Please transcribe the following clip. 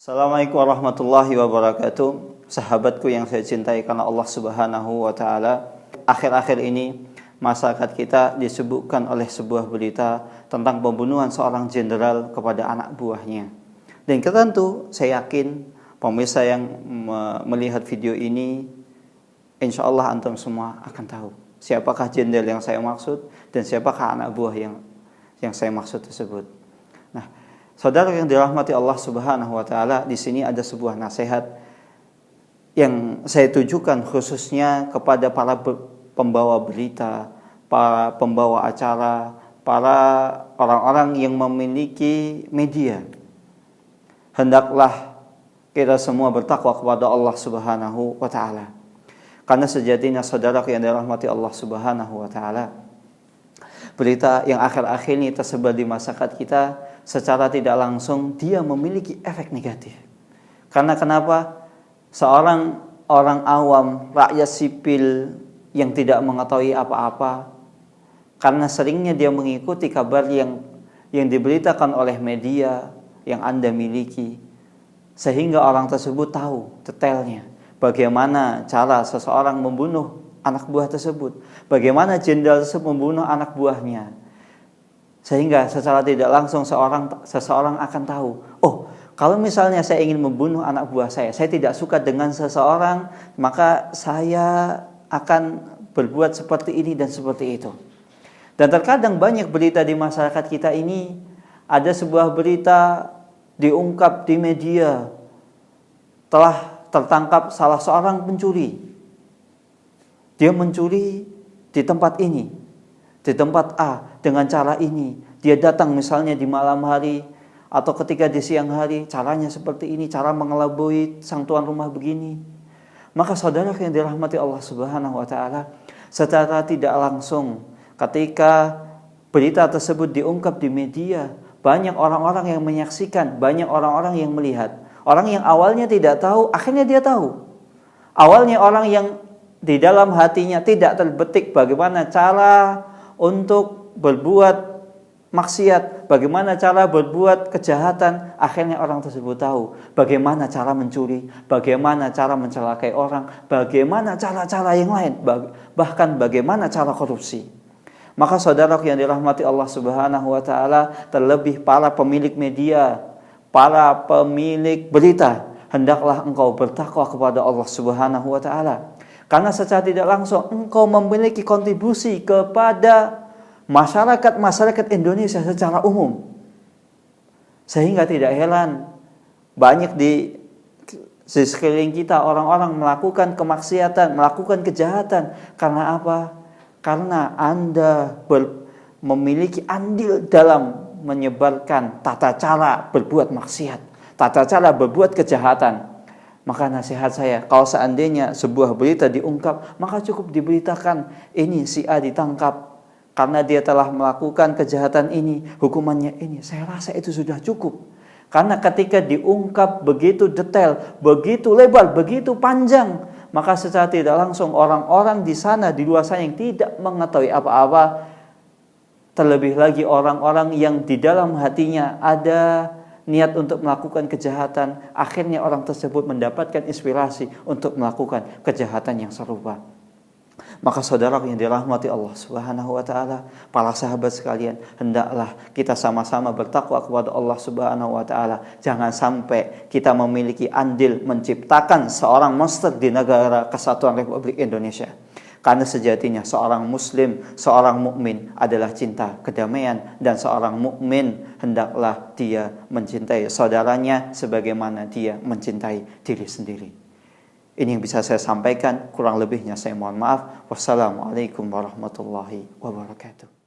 Assalamualaikum warahmatullahi wabarakatuh. Sahabatku yang saya cintai karena Allah Subhanahu wa taala. Akhir-akhir ini masyarakat kita disebutkan oleh sebuah berita tentang pembunuhan seorang jenderal kepada anak buahnya. Dan tentu saya yakin pemirsa yang melihat video ini, insya Allah antum semua akan tahu siapakah jenderal yang saya maksud dan siapakah anak buah yang saya maksud tersebut. Nah, saudara yang dirahmati Allah Subhanahu wa taala, di sini ada sebuah nasihat yang saya tujukan khususnya kepada para pembawa berita, para pembawa acara, para orang-orang yang memiliki media. Hendaklah kita semua bertakwa kepada Allah Subhanahu wa taala. Karena sejatinya saudara yang dirahmati Allah Subhanahu wa taala, berita yang akhir-akhir ini tersebar di masyarakat kita secara tidak langsung dia memiliki efek negatif. Karena kenapa? Seorang orang awam, rakyat sipil yang tidak mengetahui apa-apa, karena seringnya dia mengikuti kabar yang diberitakan oleh media yang Anda miliki, sehingga orang tersebut tahu detailnya bagaimana cara seseorang membunuh anak buah tersebut, bagaimana jenderal tersebut membunuh anak buahnya. Sehingga secara tidak langsung seseorang akan tahu, oh, kalau misalnya saya ingin membunuh anak buah saya tidak suka dengan seseorang, maka saya akan berbuat seperti ini dan seperti itu. Dan terkadang banyak berita di masyarakat kita ini, ada sebuah berita diungkap di media, telah tertangkap salah seorang pencuri. Dia mencuri di tempat ini, di tempat A, dengan cara ini. Dia datang misalnya di malam hari atau ketika di siang hari, caranya seperti ini, cara mengelabui sang tuan rumah begini. Maka saudara yang dirahmati Allah Subhanahu wa taala, secara tidak langsung ketika berita tersebut diungkap di media, banyak orang-orang yang menyaksikan, banyak orang-orang yang melihat. Orang yang awalnya tidak tahu, akhirnya dia tahu. Awalnya orang yang di dalam hatinya tidak terbetik bagaimana cara untuk berbuat maksiat, bagaimana cara berbuat kejahatan, akhirnya orang tersebut tahu bagaimana cara mencuri, bagaimana cara mencelakai orang, bagaimana cara-cara yang lain, bahkan bagaimana cara korupsi. Maka saudara yang dirahmati Allah Subhanahu wa taala, terlebih para pemilik media, para pemilik berita, hendaklah engkau bertakwa kepada Allah Subhanahu wa taala. Karena secara tidak langsung engkau memiliki kontribusi kepada masyarakat Indonesia secara umum. Sehingga tidak heran banyak di sekeliling kita orang-orang melakukan kemaksiatan, melakukan kejahatan. Karena apa? Karena Anda memiliki andil dalam menyebarkan tata cara berbuat maksiat, tata cara berbuat kejahatan. Maka nasihat saya, kalau seandainya sebuah berita diungkap, maka cukup diberitakan ini si A ditangkap karena dia telah melakukan kejahatan ini, hukumannya ini. Saya rasa itu sudah cukup. Karena ketika diungkap begitu detail, begitu lebar, begitu panjang, maka secara tidak langsung orang-orang di sana, di luar sana yang tidak mengetahui apa-apa, terlebih lagi orang-orang yang di dalam hatinya ada niat untuk melakukan kejahatan, akhirnya orang tersebut mendapatkan inspirasi untuk melakukan kejahatan yang serupa. Maka saudara yang dirahmati Allah Subhanahu wa taala, para sahabat sekalian, hendaklah kita sama-sama bertakwa kepada Allah Subhanahu wa taala. Jangan sampai kita memiliki andil menciptakan seorang monster di negara Kesatuan Republik Indonesia. Karena sejatinya seorang muslim, seorang mukmin adalah cinta kedamaian, dan seorang mukmin hendaklah dia mencintai saudaranya sebagaimana dia mencintai diri sendiri. Ini yang bisa saya sampaikan, kurang lebihnya saya mohon maaf. Wassalamualaikum warahmatullahi wabarakatuh.